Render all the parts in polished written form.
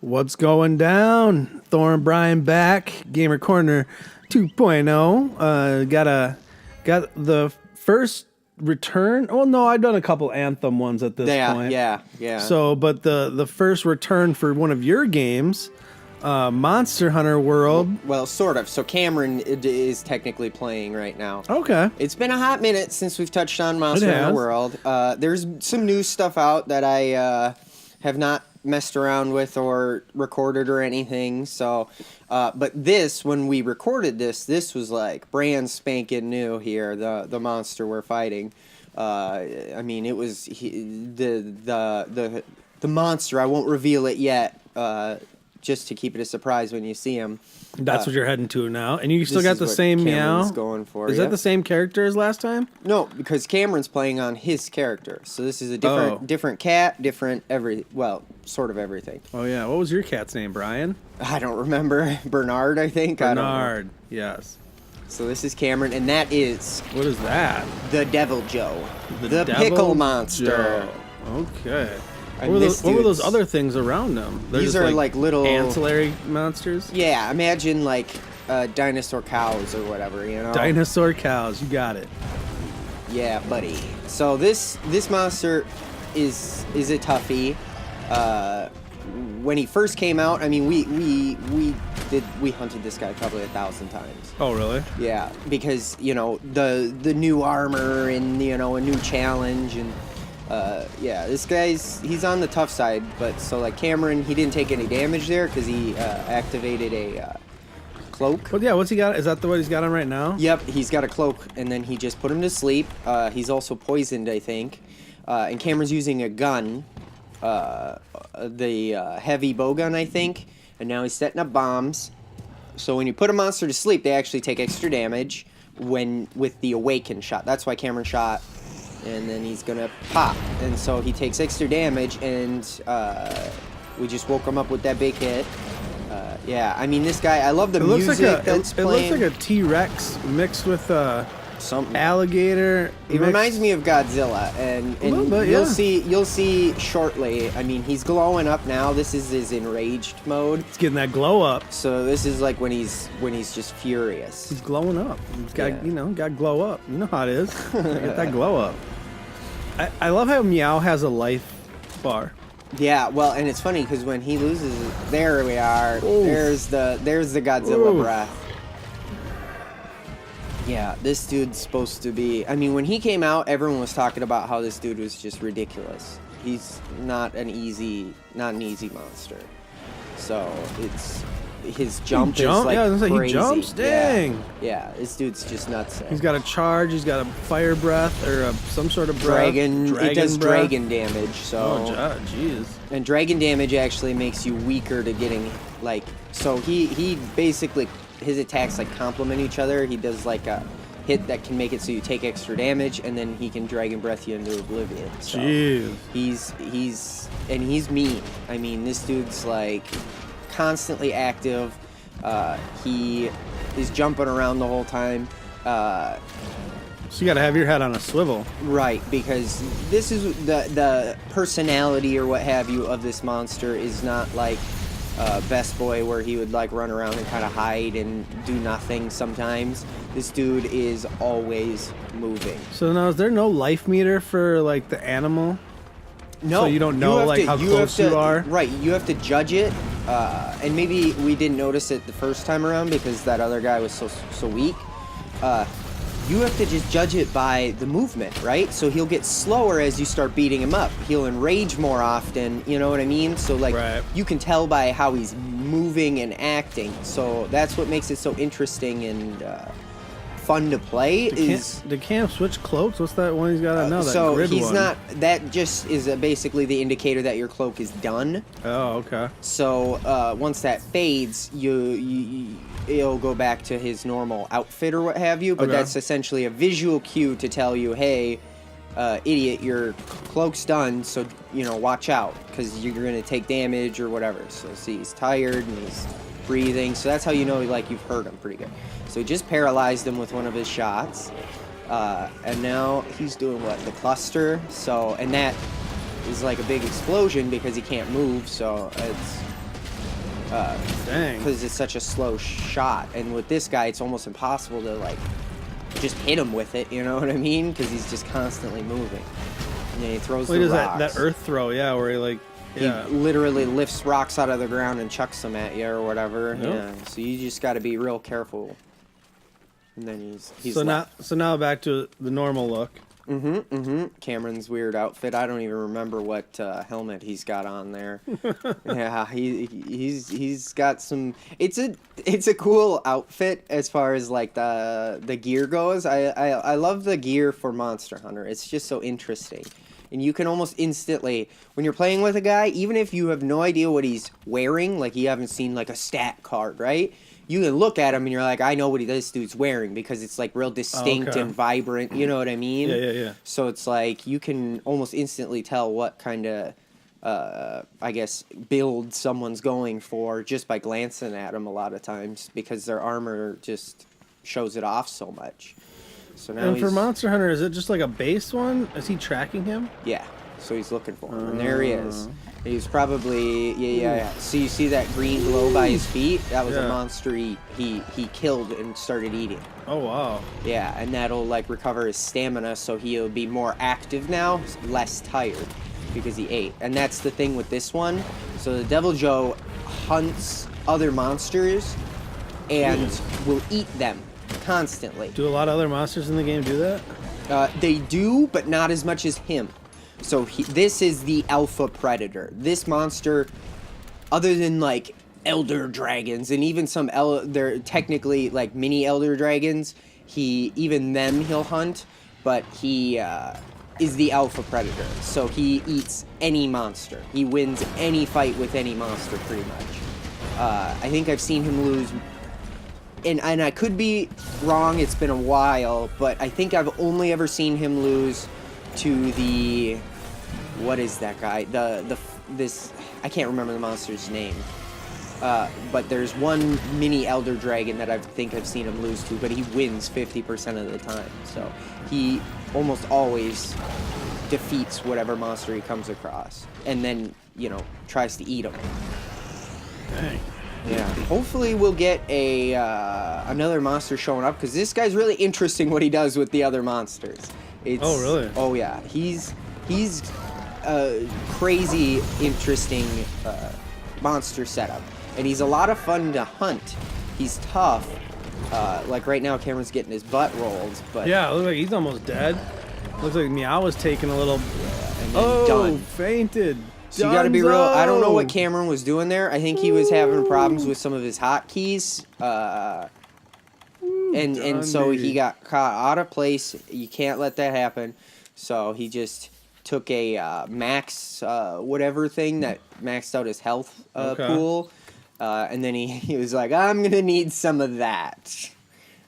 What's going down? Thor and Brian back. Gamer Corner 2.0. Got the first return. Oh no, I've done a couple Anthem ones at this point. Yeah. So, but the first return for one of your games, Monster Hunter World. Well, sort of. So Cameron is technically playing right now. Okay. It's been a hot minute since we've touched on Monster Hunter World. There's some new stuff out that I have not messed around with or recorded or anything. So, but this, when we recorded this was like brand spanking new here. The monster we're fighting. I mean, it was the monster. I won't reveal it yet. Just to keep it a surprise when you see him. That's what you're heading to now, and you still got the same Cameron's meow. Going for is that the same character as last time? No, because Cameron's playing on his character, so this is a different cat, sort of everything. Oh yeah, what was your cat's name, Brian? I don't remember. Bernard, I think. Bernard, yes. So this is Cameron, and that is what is that? The Deviljho, the pickle monster. Okay. What were those other things around them? These are like little ancillary monsters. Yeah, imagine like dinosaur cows or whatever, you know. Dinosaur cows, you got it. Yeah, buddy. So this monster is a toughie. When he first came out, I mean, we hunted this guy probably 1,000 times. Oh, really? Yeah, because you know the new armor and a new challenge and. This he's on the tough side, but so like Cameron, he didn't take any damage there because he activated a cloak. But yeah, what's he got? Is that what he's got on right now? Yep, he's got a cloak, and then he just put him to sleep. He's also poisoned, I think. And Cameron's using a gun, the heavy bow gun, I think, and now he's setting up bombs. So when you put a monster to sleep, they actually take extra damage with the awaken shot. That's why Cameron shot. And then he's gonna pop, and so he takes extra damage, and we just woke him up with that big hit. I mean, this guy, I love the music that's playing. It looks like a T-Rex mixed with something alligator. It reminds me of Godzilla, and you'll see shortly. I mean, he's glowing up now. This is his enraged mode. It's getting that glow up. So this is like when he's just furious. He's glowing up. He's got got glow up. You know how it is. Get that glow up. I love how Meow has a life bar. Yeah, well, and it's funny because when he loses, there we are. Oof. There's the Godzilla breath. Yeah, this dude's supposed to be. I mean, when he came out, everyone was talking about how this dude was just ridiculous. He's not an easy monster. So it's his jump is like crazy. He jumps. Dang. Yeah, this dude's just nuts. He's got a charge. He's got a fire breath or some sort of breath. It does dragon damage. So. Oh, jeez. And dragon damage actually makes you weaker to getting like. So he basically his attacks like complement each other. He does like a hit that can make it so you take extra damage, and then he can dragon breath you into oblivion. So jeez. He's mean. I mean, this dude's like constantly active. He is jumping around the whole time. So you got to have your head on a swivel, right? Because this is the personality or what have you of this monster is not like Best Boy, where he would like run around and kind of hide and do nothing sometimes. This dude is always moving. So now, is there no life meter for like the animal? No, so you don't know how close you are. Right, you have to judge it, and maybe we didn't notice it the first time around because that other guy was so weak. You have to just judge it by the movement, right? So he'll get slower as you start beating him up. He'll enrage more often, you know what I mean? So like you can tell by how he's moving and acting. So that's what makes it so interesting and fun to play. Did Cam switch cloaks? What's that one he's got on now? So grid he's one? not. That just is basically the indicator that your cloak is done. Oh, okay. So once that fades, it'll go back to his normal outfit or what have you. But that's essentially a visual cue to tell you, hey, idiot, your cloak's done. So watch out because you're gonna take damage or whatever. So see, he's tired and he's breathing. So that's how you know like you've hurt him pretty good. So he just paralyzed him with one of his shots. And now he's doing the cluster. So, and that is like a big explosion because he can't move. So Dang. because it's such a slow shot. And with this guy, it's almost impossible to like just hit him with it. You know what I mean? Because he's just constantly moving. And then he throws the rocks. That earth throw, yeah, where he like, yeah. He literally lifts rocks out of the ground and chucks them at you or whatever. Yep. Yeah. So you just got to be real careful. And then he's so now back to the normal look. Cameron's weird outfit. I don't even remember what helmet he's got on there. Yeah, he's got some. It's a cool outfit as far as like the gear goes. I love the gear for Monster Hunter. It's just so interesting. And you can almost instantly, when you're playing with a guy, even if you have no idea what he's wearing, like you haven't seen like a stat card, right? You can look at him and you're like, I know what this dude's wearing because it's like real distinct and vibrant. You know what I mean? Yeah. So it's like you can almost instantly tell what kind of, I guess, build someone's going for just by glancing at them a lot of times because their armor just shows it off so much. So now and for Monster Hunter, is it just like a base one? Is he tracking him? Yeah. So he's looking for him, and there he is. He's probably yeah. So you see that green glow by his feet? That was a monster he killed and started eating. Oh wow. Yeah, and that'll like recover his stamina, so he'll be more active now, less tired, because he ate. And that's the thing with this one. So the Deviljho hunts other monsters and will eat them constantly. Do a lot of other monsters in the game do that? They do, but not as much as him. So this is the alpha predator. This monster, other than like elder dragons and even some they're technically like mini elder dragons, he'll hunt, but he is the alpha predator. So he eats any monster. He wins any fight with any monster pretty much. I think I've seen him lose, and I could be wrong, it's been a while, but I think I've only ever seen him lose to the, what is that guy? This I can't remember the monster's name. But there's one mini elder dragon that I think I've seen him lose to, but he wins 50% of the time. So he almost always defeats whatever monster he comes across, and then tries to eat him. Dang. Yeah. Hopefully we'll get another monster showing up, because this guy's really interesting what he does with the other monsters. Oh really? Oh yeah. He's a crazy interesting monster setup, and he's a lot of fun to hunt. He's tough. Like right now, Cameron's getting his butt rolled, but yeah, it looks like he's almost dead. Looks like Meow was taking a little. And then done. Fainted. So you got to be real. I don't know what Cameron was doing there. I think he was having problems with some of his hotkeys. And so he got caught out of place. You can't let that happen. So he just took a max whatever thing that maxed out his health pool. And then he was like, I'm going to need some of that.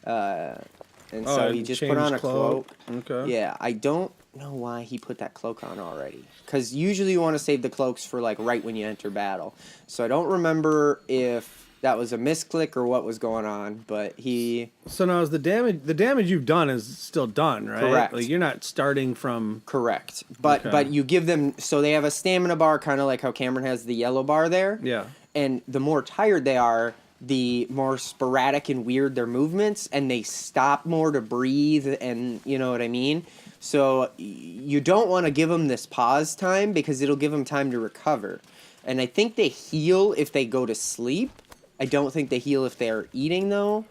And so he just put on a cloak. Okay. Yeah, I don't know why he put that cloak on already. Because usually you want to save the cloaks for like right when you enter battle. So I don't remember if that was a misclick or what was going on, but he... So now is the damage you've done is still done, right? Correct. Like you're not starting from... Correct. But you give them... So they have a stamina bar, kind of like how Cameron has the yellow bar there. Yeah. And the more tired they are, the more sporadic and weird their movements, and they stop more to breathe, and you know what I mean? So you don't want to give them this pause time, because it'll give them time to recover. And I think they heal if they go to sleep. I don't think they heal if they're eating, though.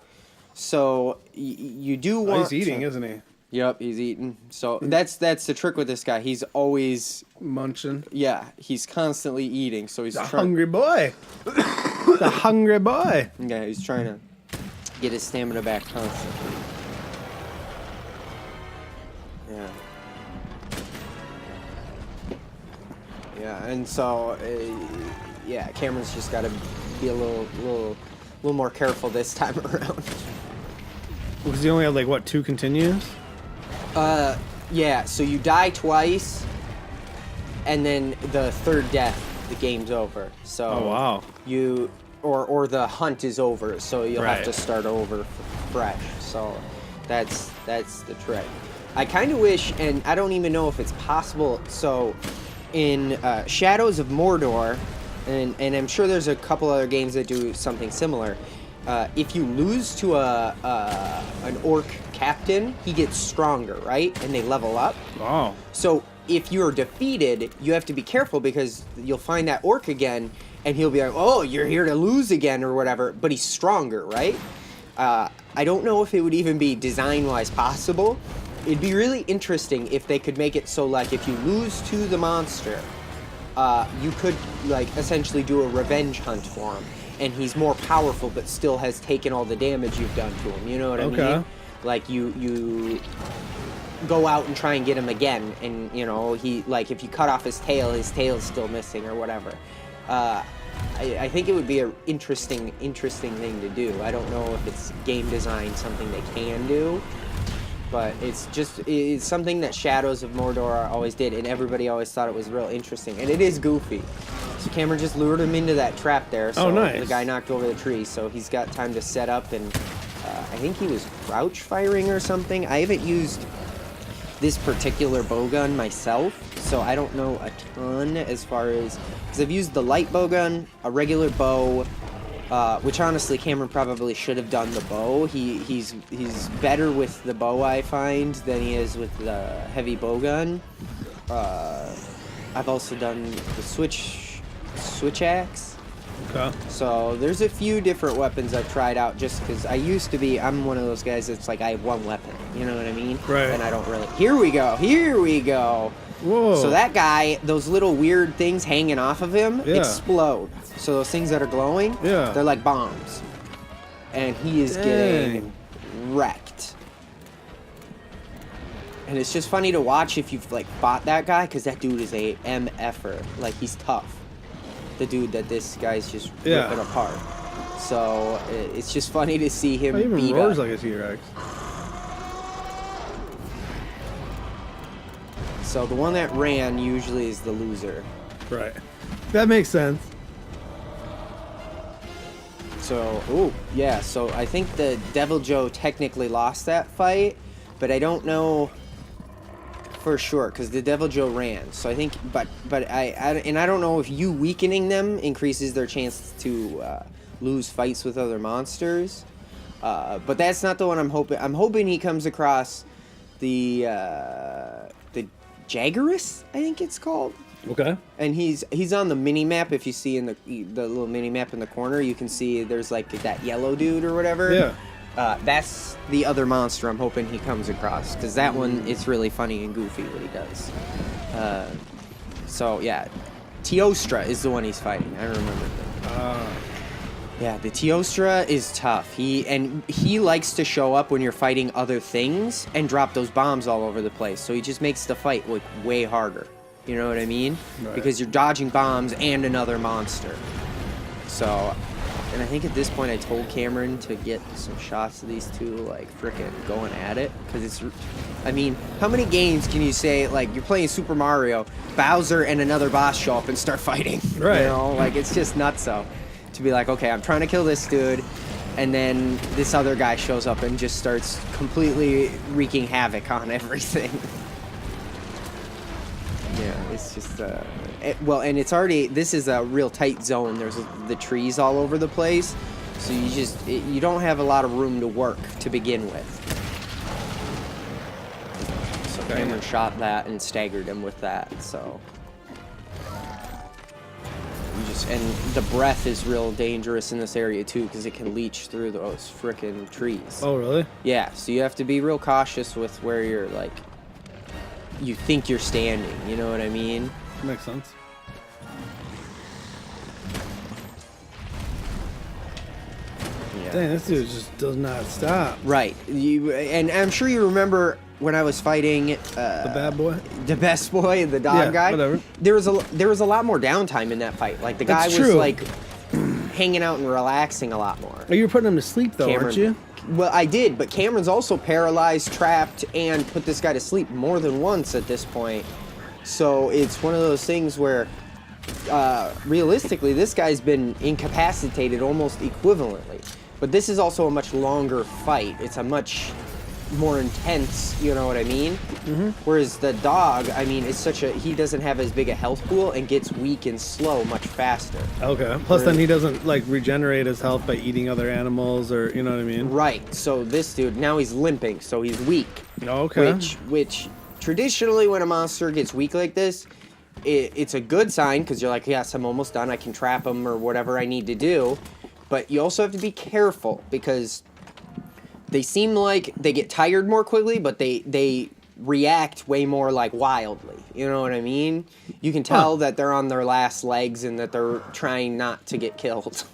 So you do want... he's eating, isn't he? Yep, he's eating. So that's the trick with this guy. He's always... munching. Yeah, he's constantly eating, so he's... The hungry boy. The hungry boy. Yeah, he's trying to get his stamina back constantly. Yeah. Yeah, and so... yeah, Cameron's just got to be a little more careful this time around. Because he only had like what, 2 continues? Yeah. So you die twice, and then the third death, the game's over. So oh wow. You or the hunt is over, so you'll have to start over fresh. So that's the trick. I kind of wish, and I don't even know if it's possible. So in Shadows of Mordor, and I'm sure there's a couple other games that do something similar. If you lose to an orc captain, he gets stronger, right? And they level up. Oh. So if you're defeated, you have to be careful because you'll find that orc again, and he'll be like, "Oh, you're here to lose again," or whatever. But he's stronger, right? I don't know if it would even be design-wise possible. It'd be really interesting if they could make it so, like, if you lose to the monster, you could, like, essentially do a revenge hunt for him. And he's more powerful, but still has taken all the damage you've done to him. You know what I mean? Like, you go out and try and get him again. And, you know, he, like, if you cut off his tail's still missing or whatever. I think it would be an interesting thing to do. I don't know if it's game design something they can do. But it's something that Shadows of Mordor always did, and everybody always thought it was real interesting. And it is goofy. So Cameron just lured him into that trap there. So nice. The guy knocked over the tree, so he's got time to set up, and I think he was crouch firing or something. I haven't used this particular bowgun myself, so I don't know a ton as far as... Because I've used the light bowgun, a regular bow, which honestly Cameron probably should have done the bow. He's better with the bow, I find, than he is with the heavy bowgun. I've also done the switch axe. Okay. So there's a few different weapons I've tried out just because I'm one of those guys that's like I have one weapon. You know what I mean? Right. And I don't really... Here we go. Whoa. So that guy, those little weird things hanging off of him explode. So those things that are glowing, they're like bombs. And he is getting wrecked. And it's just funny to watch if you've like fought that guy, because that dude is a MFer. Like, he's tough. The dude that this guy's just ripping apart. So it's just funny to see him even beat roars up. like a T-Rex. So the one that ran usually is the loser. Right. That makes sense. So, so I think the Deviljho technically lost that fight, but I don't know for sure because the Deviljho ran. So I think, but I don't know if you weakening them increases their chance to lose fights with other monsters. But that's not the one I'm hoping. I'm hoping he comes across the Jaggerus, I think it's called. Okay. And he's on the mini map. If you see in the little mini map in the corner, you can see there's like that yellow dude or whatever. Yeah. That's the other monster I'm hoping he comes across, because that one, it's really funny and goofy what he does. So yeah, Teostra is the one he's fighting. I remember that. Yeah, the Teostra is tough. He likes to show up when you're fighting other things and drop those bombs all over the place. So he just makes the fight like way harder. You know what I mean? Right. Because you're dodging bombs and another monster. So, and I think at this point I told Cameron to get some shots of these two like frickin' going at it. Because it's, I mean, how many games can you say, like, you're playing Super Mario, Bowser and another boss show up and start fighting? Right. You know, like, it's just nutso. To be like, okay, I'm trying to kill this dude, and then this other guy shows up and just starts completely wreaking havoc on everything. Yeah, it's just, well, and it's already, this is a real tight zone. There's the trees all over the place, so you don't have a lot of room to work to begin with. So Cameron shot that and staggered him with that, so. And the breath is real dangerous in this area too, because it can leach through those frickin' trees. Oh, really? Yeah, so you have to be real cautious with where you're, like, you think you're standing, you know what I mean? Makes sense. Yeah. Dang, this dude just does not stop. Right. And I'm sure you remember when I was fighting The bad boy? the best boy, the dog guy. Whatever. There was a lot more downtime in that fight. Like, the guy That's was true. like hanging out and relaxing a lot more. Oh, you were putting him to sleep though, aren't you? Well, I did, but Cameron's also paralyzed, trapped, and put this guy to sleep more than once at this point. So it's one of those things where, realistically, this guy's been incapacitated almost equivalently. But this is also a much longer fight. It's a much more intense, you know what I mean? Mm-hmm. Whereas the dog, I mean, it's he doesn't have as big a health pool and gets weak and slow much faster. Okay. Plus, then he doesn't like regenerate his health by eating other animals, or you know what I mean? Right. So this dude now he's limping, so he's weak. Okay. Which traditionally, when a monster gets weak like this, it's a good sign because you're like, yes, I'm almost done. I can trap him or whatever I need to do. But you also have to be careful because they seem like they get tired more quickly, but they react way more like wildly. You know what I mean? You can tell that they're on their last legs and that they're trying not to get killed.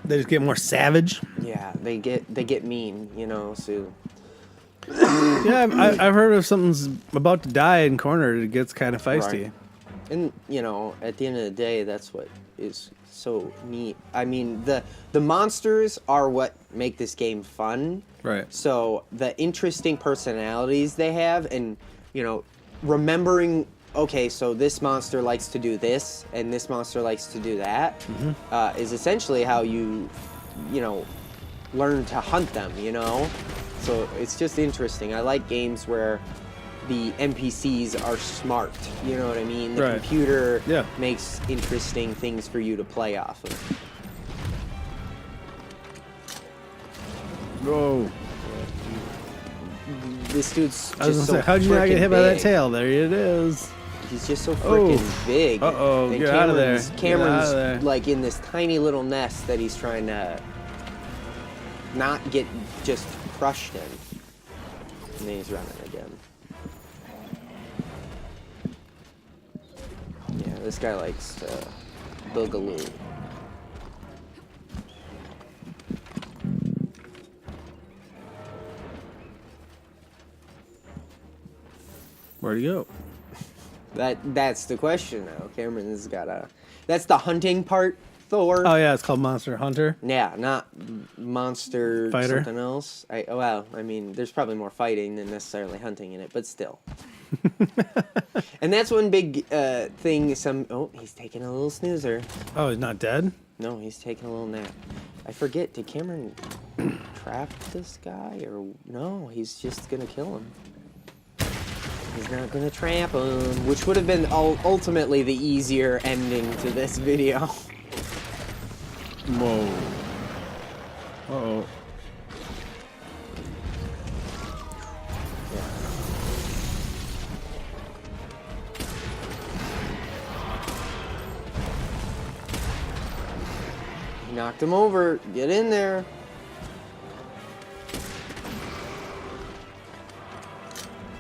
They just get more savage. Yeah, they get mean, you know. So yeah, I've heard if something's about to die and cornered, it gets kind of feisty. Right. And you know, at the end of the day, that's what is so neat. I mean, the monsters are what make this game fun. Right. So the interesting personalities they have, and you know, remembering, okay, so this monster likes to do this, and this monster likes to do that, is essentially how you know, learn to hunt them. You know, so it's just interesting. I like games where the NPCs are smart, you know what I mean? The computer makes interesting things for you to play off of. Whoa. This dude's just I was so gonna say, how'd you not get hit by that big. tail? There it is. He's just so freaking big. Uh-oh, And get out of there. Cameron's Get out of there. like in this tiny little nest that he's trying to not get just crushed in. And then he's running again. Yeah, this guy likes boogaloo. Where'd he go? That's the question now. Cameron's got a... That's the hunting part, Thor. Oh yeah, it's called Monster Hunter. Yeah, not monster Fighter. something else. Well, I mean, there's probably more fighting than necessarily hunting in it, but still. And that's one big thing. Oh, he's taking a little snoozer. Oh, he's not dead? No, he's taking a little nap. I forget, did Cameron trap this guy? Or no, he's just going to kill him. He's not going to trap him, which would have been ultimately the easier ending to this video. Whoa. Uh-oh. He knocked him over. Get in there.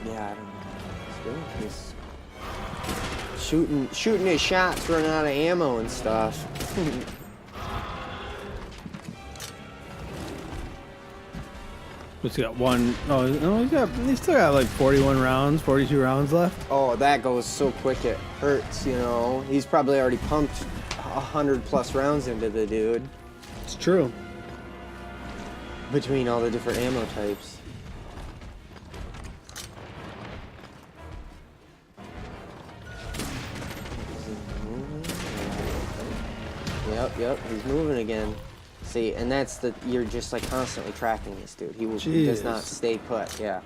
Yeah, I don't know. He's shooting his shots, running out of ammo and stuff. What's he got? One? Oh, no, he's still got like 41 rounds, 42 rounds left. Oh, that goes so quick it hurts, you know. He's probably already pumped 100+ rounds into the dude. It's true. Between all the different ammo types. Yep, he's moving again. See, and that's you're just like constantly tracking this dude. He does not stay put, yeah.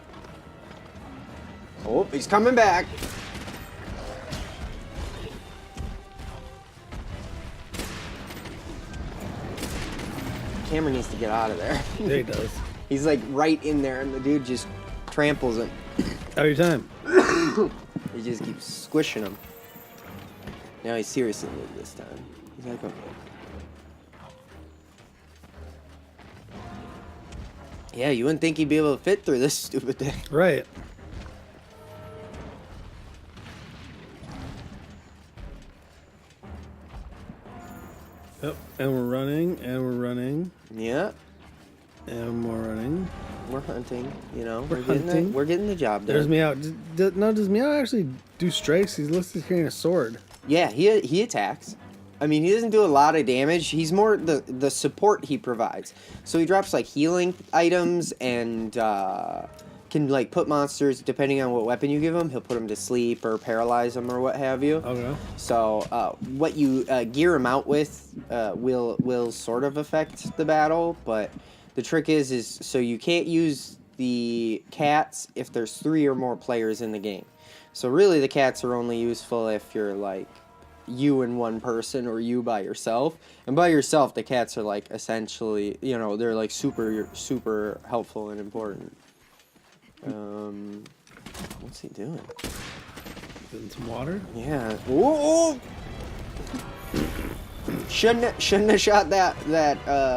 Oh, he's coming back. Cameron needs to get out of there. Yeah, he does. He's like right in there and the dude just tramples him. Every time. He just keeps squishing him. Now he's seriously moved this time. He's like, okay. Yeah, you wouldn't think he'd be able to fit through this stupid thing. Right. Yep, and we're running, and we're running. Yeah. And we're running. We're hunting, you know. We're hunting. We're getting the job done. There's Meow. Does Meow actually do strikes? He looks like he's carrying a sword. Yeah, he attacks. I mean, he doesn't do a lot of damage. He's more the support he provides. So he drops like healing items and can like put monsters, depending on what weapon you give him, he'll put them to sleep or paralyze them or what have you. Okay. So what you gear him out with will sort of affect the battle, but the trick is so you can't use the cats if there's 3 or more players in the game. So really the cats are only useful if you're like you and one person or you by yourself. And by yourself, the cats are like essentially, you know, they're like super helpful and important. What's he doing? Getting some water? Yeah. Whoa! Shouldn't have shot that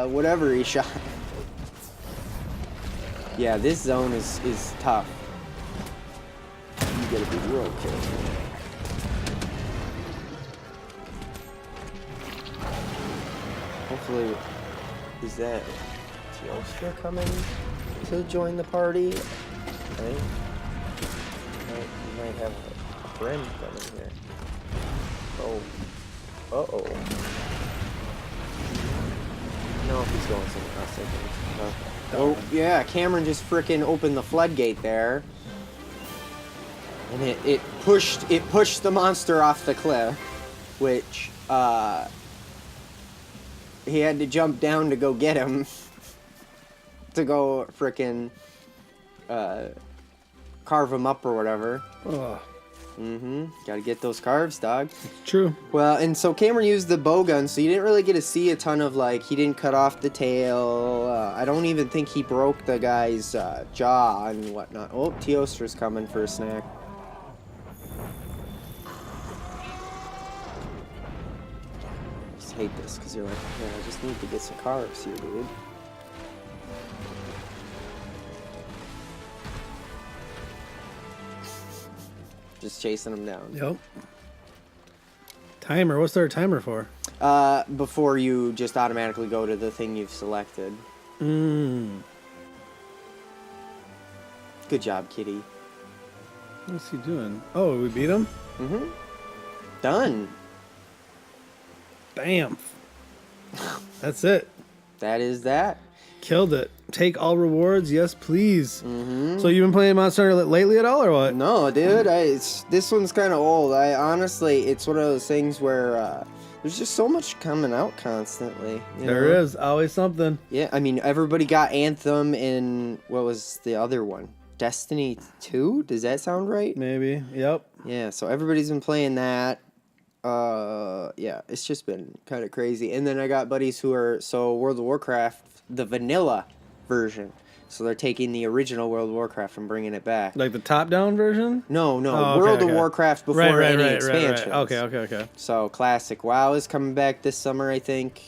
whatever he shot. Yeah, this zone is tough. You gotta be real careful. Hopefully, is that Teostra coming to join the party? I think you might have a friend coming here. Oh. Uh-oh. No, he's going somewhere else, I think. Oh, yeah, Cameron just frickin' opened the floodgate there. And it pushed the monster off the cliff, which, he had to jump down to go get him. To go frickin' carve him up or whatever. Oh. Gotta get those carves, dog. True. Well, and so Cameron used the bow gun, so you didn't really get to see a ton of, like, he didn't cut off the tail. I don't even think he broke the guy's jaw and whatnot. Oh, Teostra's coming for a snack. I just hate this, because you're like, yeah, I just need to get some carves here, dude. Just chasing them down. Yep. Timer. What's there a timer for? Before you just automatically go to the thing you've selected. Good job, kitty. What's he doing? Oh, we beat him? Done. Bam. That's it. That is that. Killed it. Take all rewards, yes please. So you've been playing Monster Hunter lately at all, or what? No, dude. This one's kind of old. Honestly, it's one of those things where there's just so much coming out constantly. There is always something. Yeah, I mean, everybody got Anthem and what was the other one? Destiny 2? Does that sound right? Maybe. Yep. Yeah, so everybody's been playing that. Yeah, it's just been kind of crazy. And then I got buddies who are World of Warcraft, the vanilla version. So they're taking the original World of Warcraft and bringing it back. Like the top-down version? No, Oh, World of Warcraft before any expansions. Right. Okay. So classic WoW is coming back this summer, I think,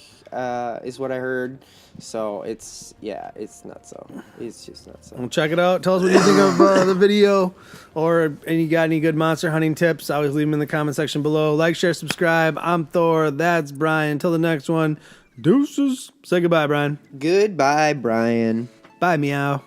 is what I heard. So it's nuts. It's just nuts. Well, check it out. Tell us what you think of the video, or you got any good monster hunting tips. Always leave them in the comment section below. Like, share, subscribe. I'm Thor. That's Brian. Until the next one, deuces. Say goodbye, Brian. Goodbye, Brian. Bye, meow.